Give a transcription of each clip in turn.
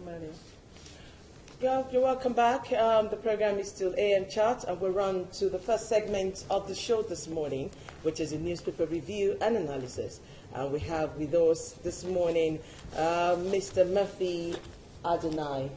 Manuel. Yeah, you're welcome back. The program is still AM Chat, and we'll run to the first segment of the show this morning, which is a newspaper review and analysis. And we have with us this morning Mr. Murphy Adonai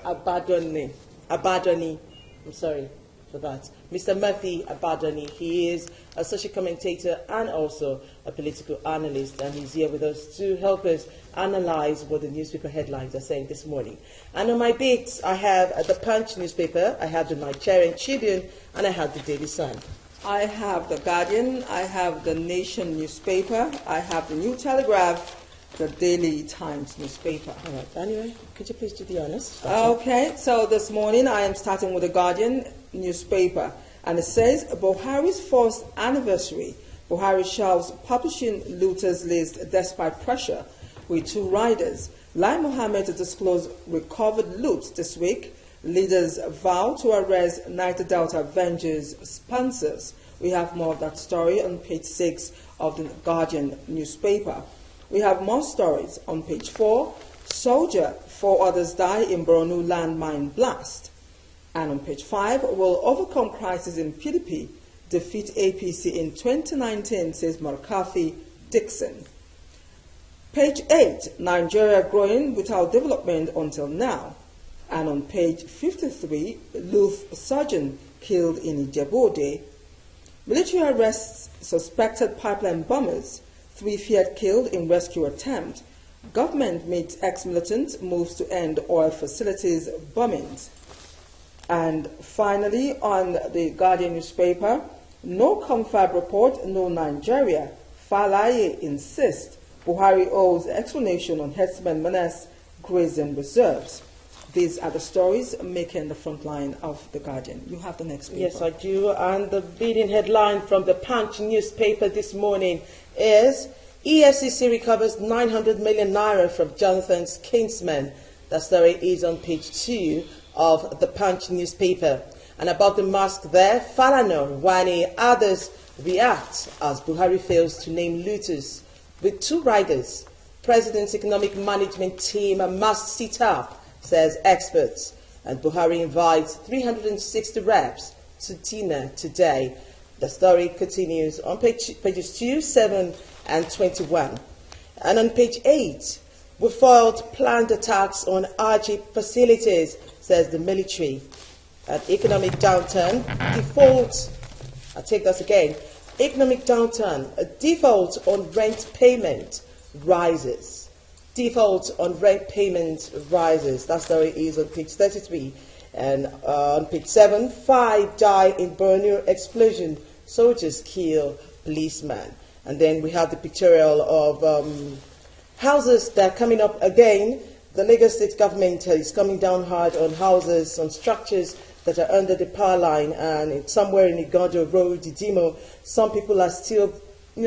Abadoni. I'm sorry for that. Mr. Murphy Abadoni. He is a social commentator and also a political analyst, and he's here with us to help us analyze what the newspaper headlines are saying this morning. And on my beats, I have the Punch newspaper, I have the Nigerian Tribune, and I have the Daily Sun. I have the Guardian, I have the Nation newspaper, I have the New Telegraph, the Daily Times newspaper. All right, anyway, could you please do the honors? Okay, so this morning I am starting with the Guardian newspaper, and it says, Buhari's first anniversary. Buhari shelves publishing looters list despite pressure with 2 riders. Lai Mohammed to disclose recovered loot this week. Leaders vow to arrest Niger Delta Avengers sponsors. We have more of that story on page 6 of the Guardian newspaper. We have more stories on page 4. Soldier, 4 others die in Borno landmine blast. And on page 5, will overcome crisis in PDP, defeat APC in 2019, says McCarthy Dixon. Page 8, Nigeria growing without development until now. And on page 53, Luth sergeant killed in Ijebu-Ode. Military arrests suspected pipeline bombers. 3 feared killed in rescue attempt. Government meets ex-militants, moves to end oil facilities bombings. And finally, on the Guardian newspaper, no confab report, no Nigeria. Falaye insists Buhari owes explanation on herdsmen menace grazing reserves. These are the stories making the front line of the Guardian. You have the next paper. Yes, I do. And the leading headline from the Punch newspaper this morning is EFCC recovers 900 million naira from Jonathan's kinsmen. That story is on page 2 of the Punch newspaper. And above the mosque there, Falana, Wani, others react as Buhari fails to name looters. With 2 riders, President's economic management team must sit up, says experts. And Buhari invites 360 reps to dinner today. The story continues on pages 2, 7, and 21. And on page 8, we foiled planned attacks on RG facilities, says the military. An economic downturn, default, I'll take this again, economic downturn, a default on rent payment rises. Default on rent payment rises. That story is on page 33. And on page 7, 5 die in Borno explosion. Soldiers kill policeman. And then we have the pictorial of houses that are coming up again. The Lagos State government is coming down hard on houses, on structures that are under the power line, and it's somewhere in Igondo Road, Didimo, some people are still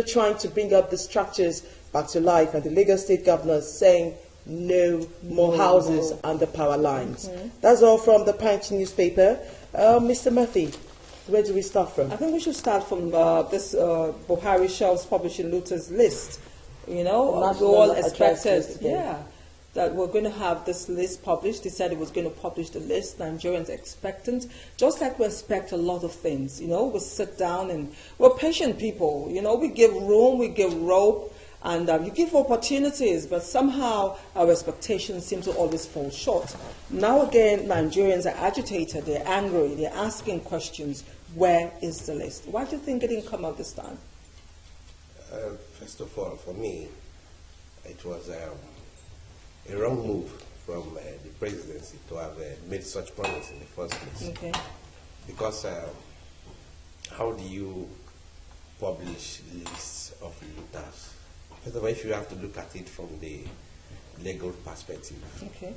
trying to bring up the structures back to life, and the Lagos State governor is saying no more houses under power lines. That's all from the Punch newspaper. Mr. Murphy, where do we start from? I think we should start from this Buhari shelves publishing looters list. We all expected, that we're going to have this list published. They said it was going to publish the list. Nigerians expectant, just like we expect a lot of things. We sit down and we're patient people. We give room, we give rope, and you give opportunities, but somehow our expectations seem to always fall short. Now again, Nigerians are agitated, they're angry, they're asking questions. Where is the list? Why do you think it didn't come out this time? First of all, for me, it was a wrong move from the presidency to have made such promise in the first place. Okay. Because how do you publish lists of looters? First of all, if you have to look at it from the legal perspective, okay,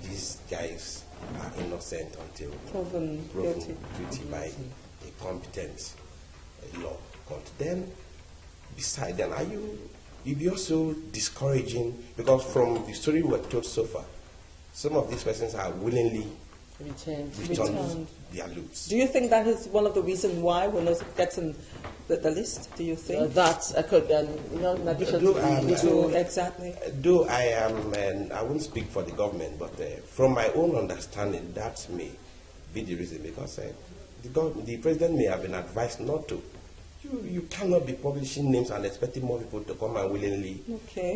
these guys are innocent until proven guilty by a competent law court. Then, beside that, you'll be also discouraging, because from the story we were told so far, some of these persons are willingly returned their loots. Do you think that is one of the reasons why we're not getting the list? Do you think? That's a good, in addition exactly. Though I am, and I won't speak for the government, but from my own understanding, that may be the reason, because the president may have been advised not to. You cannot be publishing names and expecting more people to come and willingly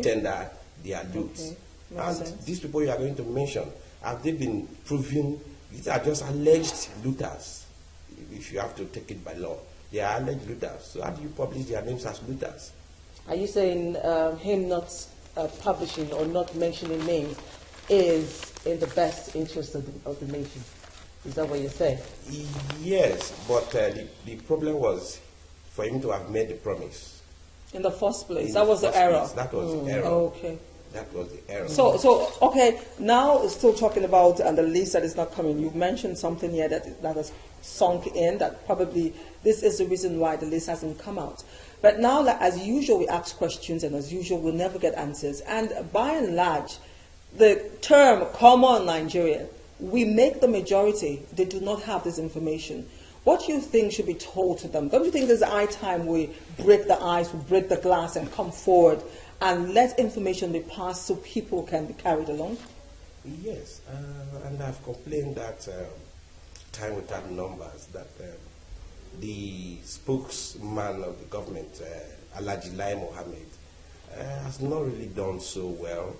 tender their loots. And these people you are going to mention, have they been proven? These are just alleged looters, if you have to take it by law. They are alleged looters. So how do you publish their names as looters? Are you saying him not publishing or not mentioning names is in the best interest of the nation? Is that what you're saying? Yes, but the problem was for him to have made the promise. In the first place. That was the error. That was the error. Okay. That was the error. So okay, now still talking about the list that is not coming. You've mentioned something here that has sunk in, that probably this is the reason why the list hasn't come out. But now, like, as usual, we ask questions, and as usual, we'll never get answers. And by and large, the term common Nigeria, we make the majority, they do not have this information. What do you think should be told to them? Don't you think there's a high time we break the ice, we break the glass, and come forward and let information be passed so people can be carried along? Yes, and I've complained that time without numbers, that the spokesman of the government, Alhaji Lai Mohammed, has not really done so well.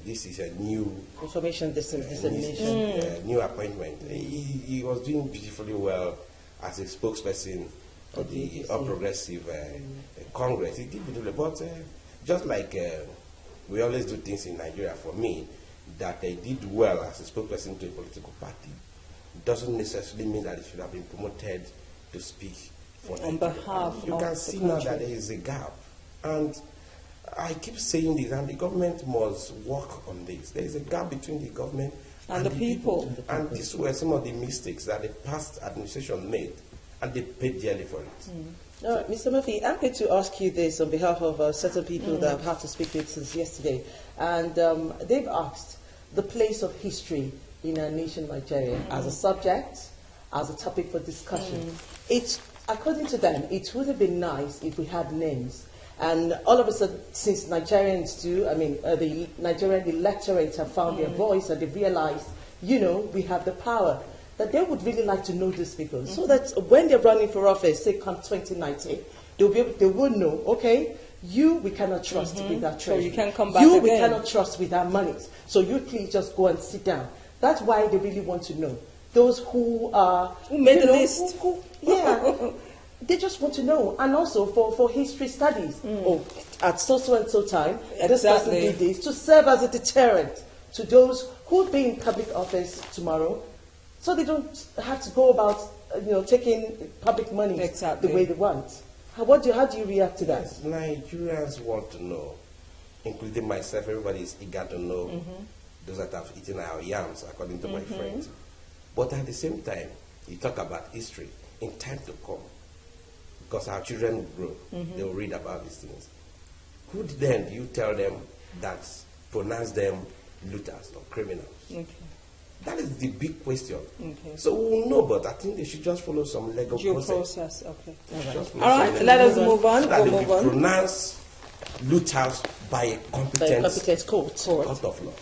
This is a new information dissemination, new appointment. He was doing beautifully well as a spokesperson of the All Progressive Congress. He did beautifully, but just like we always do things in Nigeria, for me, that they did well as a spokesperson to a political party doesn't necessarily mean that it should have been promoted to speak for on behalf of the country. You can see now that there is a gap, and I keep saying this, and the government must work on this. There is a gap between the government and the people. And these were some of the mistakes that the past administration made, and they paid dearly for it. All right, Mr. Murphy, I'm going to ask you this on behalf of certain people that I've had to speak with since yesterday. And they've asked the place of history in our nation, Nigeria, as a subject, as a topic for discussion. It's, according to them, it would have been nice if we had names. And all of a sudden, since Nigerians do, the Nigerian electorate have found their voice and they've realized, we have the power, that they would really like to know these people. So that when they're running for office, say come 2019, they would know, okay, we cannot trust with our treasury. So you can come back again. We cannot trust with our money. So you please just go and sit down. That's why they really want to know. Those who made the list. They just want to know. And also for history studies. At so and so time, this person did this, to serve as a deterrent to those who will be in public office tomorrow, so they don't have to go about taking public money the way they want. How do you react to that? Nigerians want to know, including myself. Everybody is eager to know. Those that have eaten our yams, according to my friends. But at the same time, you talk about history in time to come, because our children will grow. They will read about these things. Who then do you tell them that pronounce them looters or criminals? That is the big question. So we will know, but I think they should just follow some legal process. All right, let us move on. That they will pronounce looters by a competent court of law.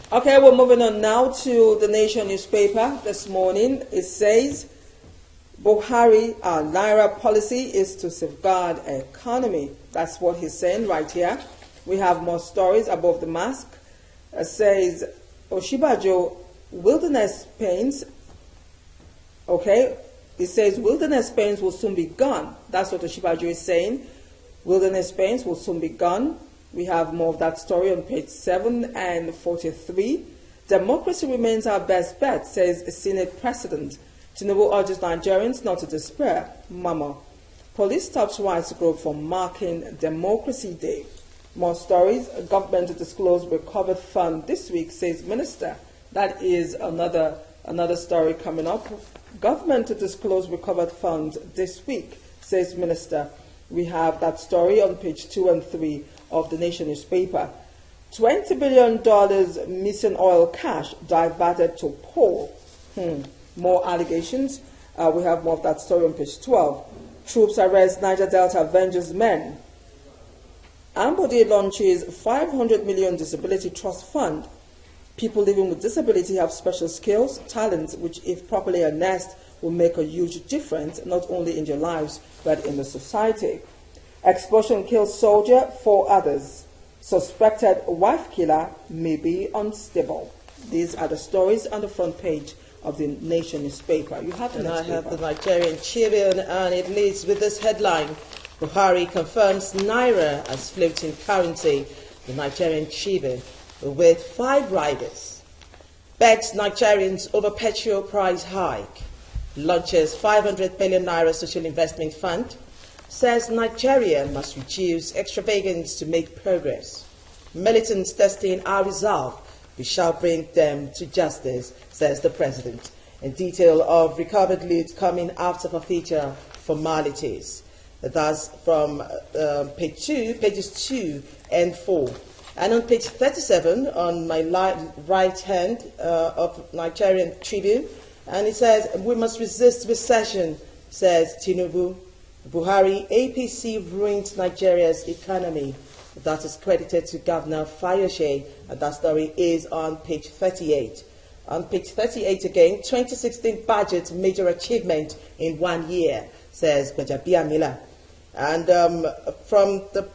Okay, we're moving on now to the Nation newspaper this morning. It says, Buhari, our Naira policy is to safeguard economy. That's what he's saying right here. We have more stories above the mask. It says, Oshibajo, wilderness pains. Okay, it says wilderness pains will soon be gone. That's what Oshibajo is saying. Wilderness pains will soon be gone. We have more of that story on page 7 and 43. Democracy remains our best bet, says Senate President. Tinubu urges Nigerians not to despair. Mama. Police stops Rights Group for marking Democracy Day. More stories. Government to disclose recovered fund this week, says Minister. That is another story coming up. Government to disclose recovered funds this week, says Minister. We have that story on page 2 and 3 of the Nation newspaper. $20 billion missing oil cash diverted to poor. More allegations. We have more of that story on page 12. Troops arrest Niger Delta Avengers men. Ambode launches 500 million disability trust fund. People living with disability have special skills, talents, which if properly harnessed will make a huge difference, not only in their lives, but in the society. Explosion kills soldier, 4 others. Suspected wife killer may be unstable. These are the stories on the front page of the Nation newspaper. You have the And I next have paper. the Nigerian Tribune, and it leads with this headline: Buhari confirms Naira as floating currency. The Nigerian Tribune, with 5 riders, begs Nigerians over petrol price hike, launches 500 billion Naira social investment fund, says Nigeria must reduce extravagance to make progress. Militants testing our resolve. We shall bring them to justice, says the president. In detail of recovered loot coming after forfeiture formalities. That's from pages 2 and 4. And on page 37, on my right hand of Nigerian Tribune, and it says, we must resist recession, says Tinubu. Buhari, APC ruined Nigeria's economy. That is credited to Governor Fayose, and that story is on page 38. On page 38 again, 2016 budget major achievement in 1 year, says Bajabia Miller. And from the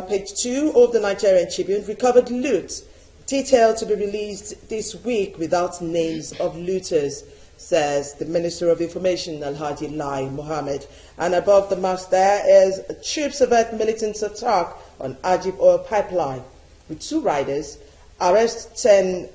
page 2 of the Nigerian Tribune, recovered loot, detail to be released this week without names of looters, says the Minister of Information, Alhaji Lai Mohammed. And above the mask there is troops avert militant attack on Ajib oil pipeline. With 2 riders, arrests 10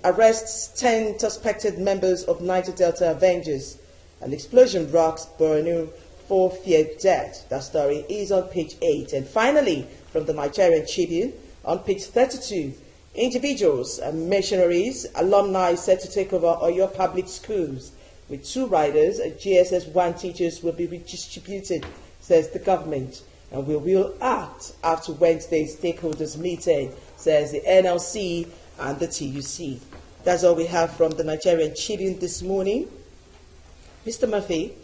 suspected members of Niger Delta Avengers. An explosion rocks Borno, 4 feared death. That story is on page 8. And finally, from the Nigerian Tribune, on page 32, individuals and missionaries, alumni set to take over Oyo public schools. With 2 riders, GSS 1 teachers will be redistributed, says the government, and we will act after Wednesday's stakeholders meeting, says the NLC and the TUC. That's all we have from the Nigerian Tribune this morning. Mr. Murphy,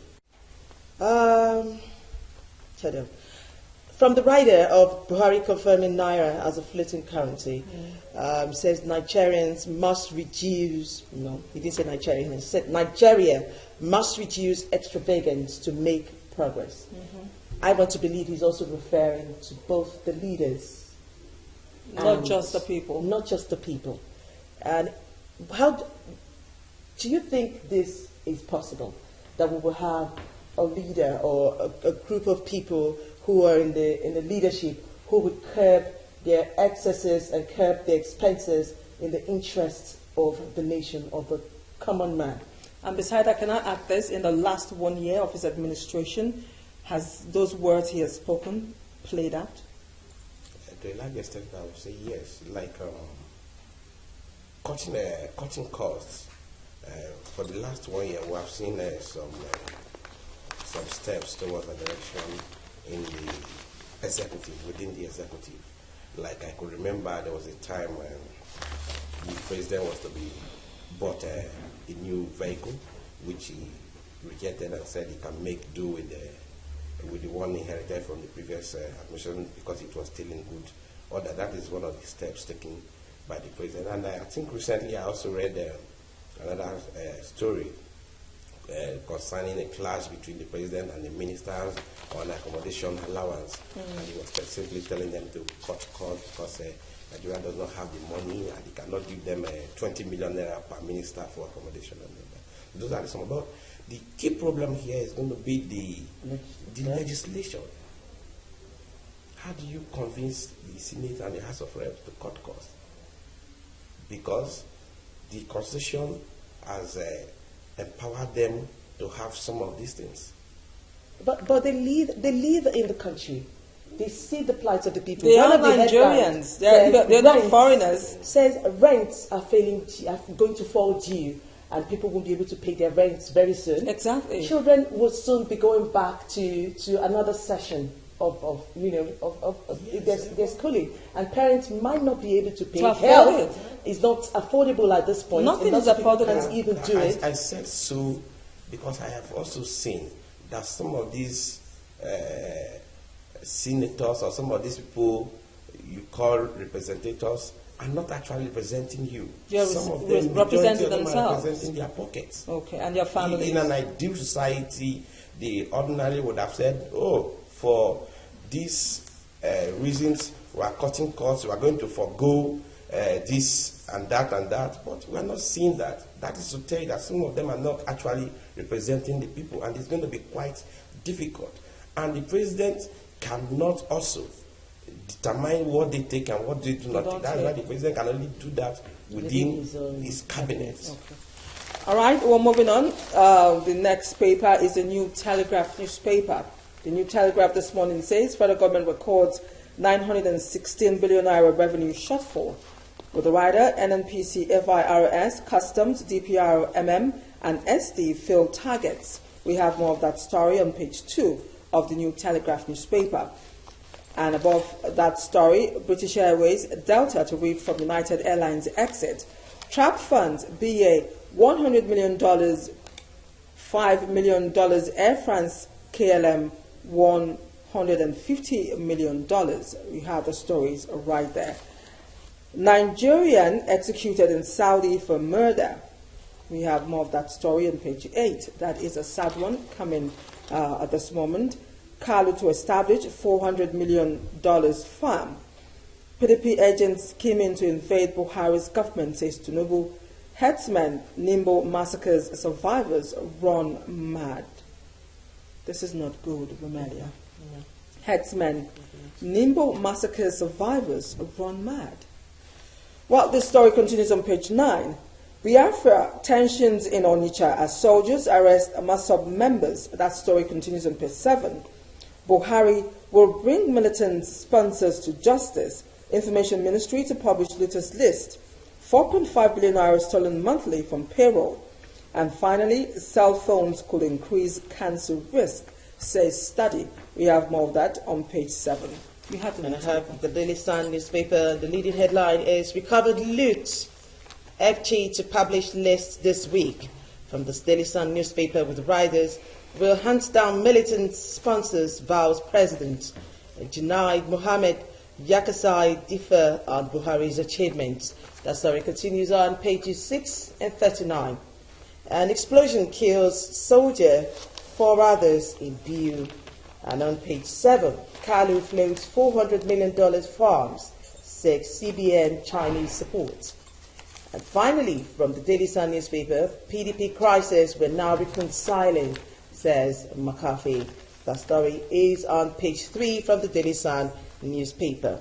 from the writer of Buhari confirming Naira as a floating currency, says Nigerians must reduce, no, he didn't say Nigerians, he said Nigeria must reduce extravagance to make progress. I want to believe he's also referring to both the leaders. Not just the people. Not just the people. And how do you think this is possible, that we will have a leader or a group of people who are in the leadership who would curb their excesses and curb their expenses in the interests of the nation, of the common man? And besides that, can I add this? In the last 1 year of his administration, has those words he has spoken played out? To a large extent, I would say yes. Like cutting costs. For the last 1 year, we have seen some steps towards a direction in the executive, within the executive. Like I could remember there was a time when the president was to be bought a new vehicle, which he rejected and said he can make do with the one inherited from the previous administration because it was still in good order. That is one of the steps taken by the president. And I think recently I also read another story concerning a clash between the president and the ministers on accommodation allowance. And he was simply telling them to cut costs because Nigeria does not have the money and he cannot give them 20 million naira per minister for accommodation. And those are some about. The key problem here is going to be the legislation. How do you convince the Senate and the House of Reps to cut costs? Because the Constitution has empowered them to have some of these things. But they live in the country. They see the plight of the people. They One are of the Nigerians. headlines They're not foreigners. Says rents are going to fall due, and people won't be able to pay their rents very soon. Exactly. Children will soon be going back to another session their schooling, and parents might not be able to pay. To afford Health it. is not affordable at this point. Nothing Lots is of people affordable. can't even do it. I said so because I have also seen that some of these senators or some of these people you call representatives are not actually representing you. You're Some of them, representing majority of them are themselves. representing their pockets. Okay, and your family. In an ideal society, they ordinarily would have said, oh, for these reasons, we are cutting costs, we are going to forego this and that and that. But we are not seeing that. That is to tell you that some of them are not actually representing the people, and it's going to be quite difficult. And the president cannot also determine what they take and what they do not take. That's why the president can only do that within his cabinet. Okay. All right, well, moving on. The next paper is the New Telegraph newspaper. The New Telegraph this morning says federal government records 916 billion naira revenue shortfall. With the rider, NNPC, FIRS, Customs, DPR, and SD failed targets. We have more of that story on page 2 of the New Telegraph newspaper. And above that story, British Airways, Delta to reap from United Airlines exit. Trap funds, BA, $100 million, $5 million, Air France, KLM, $150 million. We have the stories right there. Nigerian executed in Saudi for murder. We have more of that story on page 8. That is a sad one coming at this moment. Kalu to establish $400 million farm. PDP agents came in to invade Buhari's government, says Tinubu. Headsmen, Nimbo massacres survivors run mad. This is not good, Romelia. Headsmen, Nimbo massacres survivors run mad. Well, this story continues on page 9. Biafra, tensions in Onitsha as soldiers arrest Masop members. That story continues on page 7. Buhari will bring militant sponsors to justice. Information Ministry to publish latest list. 4.5 billion naira stolen monthly from payroll. And finally, cell phones could increase cancer risk, says study. We have more of that on page 7. We have And I have the Daily Sun newspaper. The leading headline is Recovered Loot. FG to publish list this week. From the Daily Sun newspaper with riders will hunt down militant sponsors, vows president. Junaid Mohammed Yakasai differ on Buhari's achievements. That story continues on pages 6 and 39. An explosion kills soldier, 4 others in Biu. And on page 7, Kalu floats $400 million farms, 6 CBN Chinese support. And finally, from the Daily Sun newspaper, PDP crisis will now reconciling, says McCarthy. That story is on page 3 from the Daily Sun newspaper.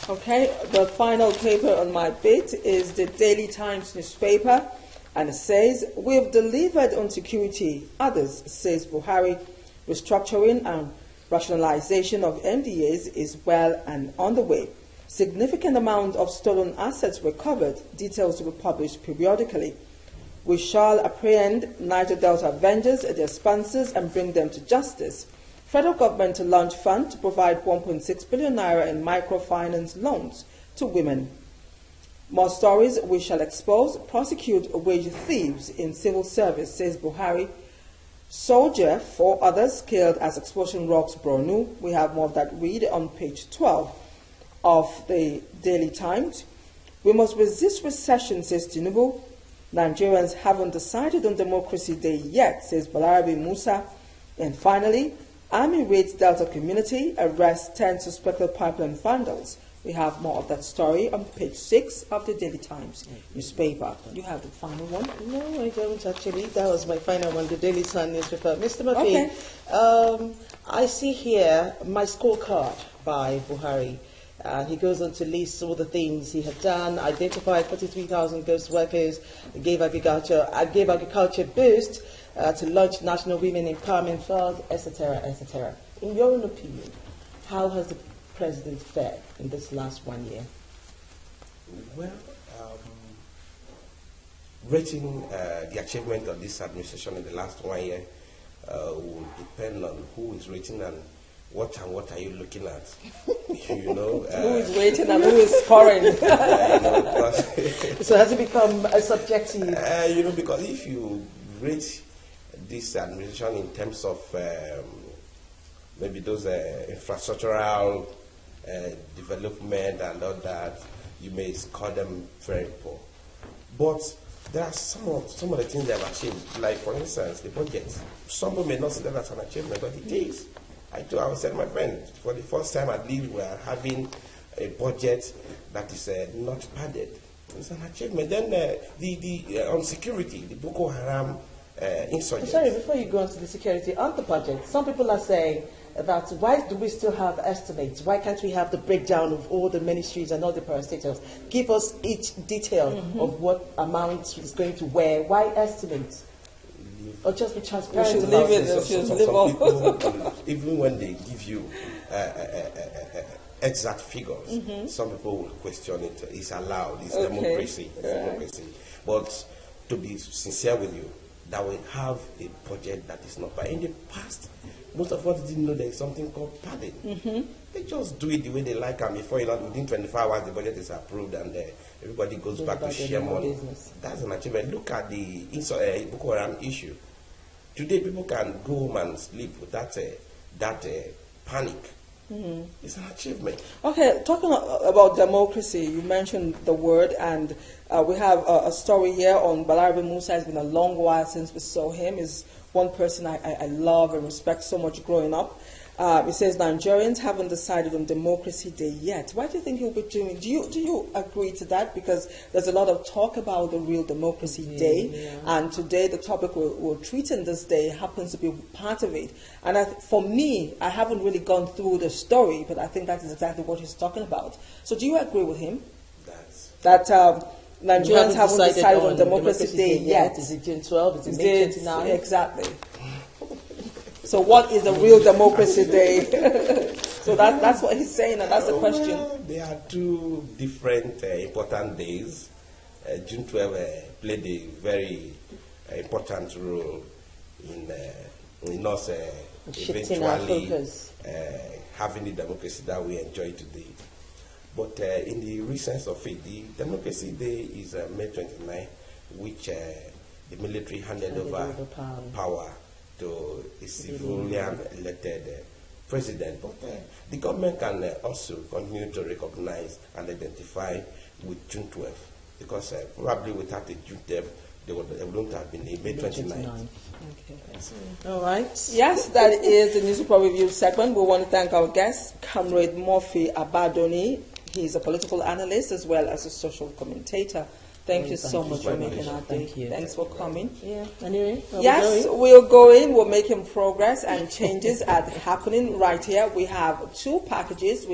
Okay, the final paper on my bit is the Daily Times newspaper, and it says, we've delivered on security. Others, says Buhari. Restructuring and rationalization of MDAs is well and on the way. Significant amount of stolen assets recovered. Details will be published periodically. We shall apprehend Niger Delta avengers, their sponsors, and bring them to justice. Federal government to launch fund to provide 1.6 billion naira in microfinance loans to women. More stories we shall expose. Prosecute wage thieves in civil service, says Buhari. Soldier, 4 others killed as explosion rocks Borno. We have more of that read on page 12 of the Daily Times. We must resist recession, says Tinubu. Nigerians haven't decided on Democracy Day yet, says Balarabe Musa. And finally, Army raids Delta community, arrests 10 suspected pipeline vandals. We have more of that story on page 6 of the Daily Times newspaper. You have the final one? No, I don't actually. That was my final one, the Daily Sun newspaper. Mr. Murphy, I see here my scorecard by Buhari. He goes on to list all the things he had done, identified 43,000 ghost workers, gave agriculture boost to launch National Women Empowerment Fund, etc., etc. In your own opinion, how has the president fared in this last 1 year? Well, rating the achievement of this administration in the last 1 year, will depend on who is rating and what are you looking at. You know, who is waiting and who is scoring. So has it become a subjective? You know, because if you rate this administration in terms of maybe those infrastructural development and all that, you may score them very poor. But there are some of the things they have achieved. Like, for instance, the budget. Some people may not see that as an achievement, but it is. I said, my friend, for the first time at least we are having a budget that is not padded. It's an achievement. Then on security, the Boko Haram insurgents. Sorry, before you go on to the security, on the budget, some people are saying that why do we still have estimates? Why can't we have the breakdown of all the ministries and all the parastatals? Give us each detail of what amount is going to where. Why estimates? Or just be transparent. We should leave it. Some people, even when they give you exact figures, some people will question it. It's allowed. It's democracy. It's democracy. But to be sincere with you, that we have a budget that is not. But in the past, most of us didn't know there is something called padding. They just do it the way they like, and before you know, within 24 hours, the budget is approved, and everybody goes back to share money. That's an achievement. Look at the Boko Haram issue. Today, people can go home and sleep with that panic. It's an achievement. Okay, talking about democracy, you mentioned the word, and we have a story here on Balarabe Musa. It's been a long while since we saw him. He's one person I love and respect so much growing up. It says Nigerians haven't decided on Democracy Day yet. Why do you think he'll be doing? Do you agree to that? Because there's a lot of talk about the real Democracy Day, and today the topic we're treating this day happens to be part of it. And for me, I haven't really gone through the story, but I think that is exactly what he's talking about. So do you agree with him? That Nigerians haven't decided on Democracy Day yet? Is it June 12? Is it May 29? Exactly. So what is a real Democracy Day? So that's what he's saying, and that's the question. Well, there are two different important days. June 12 played a very important role in us eventually having the democracy that we enjoy today. But in the real sense of it, the Democracy Day is May 29, which the military handed over power to a civilian elected president. But the government can also continue to recognize and identify with June 12th, because probably without the June 12th, they wouldn't have been May 29th. Okay. All right. Yes, that is the newspaper review segment. We want to thank our guest, Comrade Murphy Abadoni. He's a political analyst as well as a social commentator. Thank you so much for making our day. Thanks for coming. Yeah. Anyway, yes, we're going. We're making progress, and changes are happening right here. We have two packages.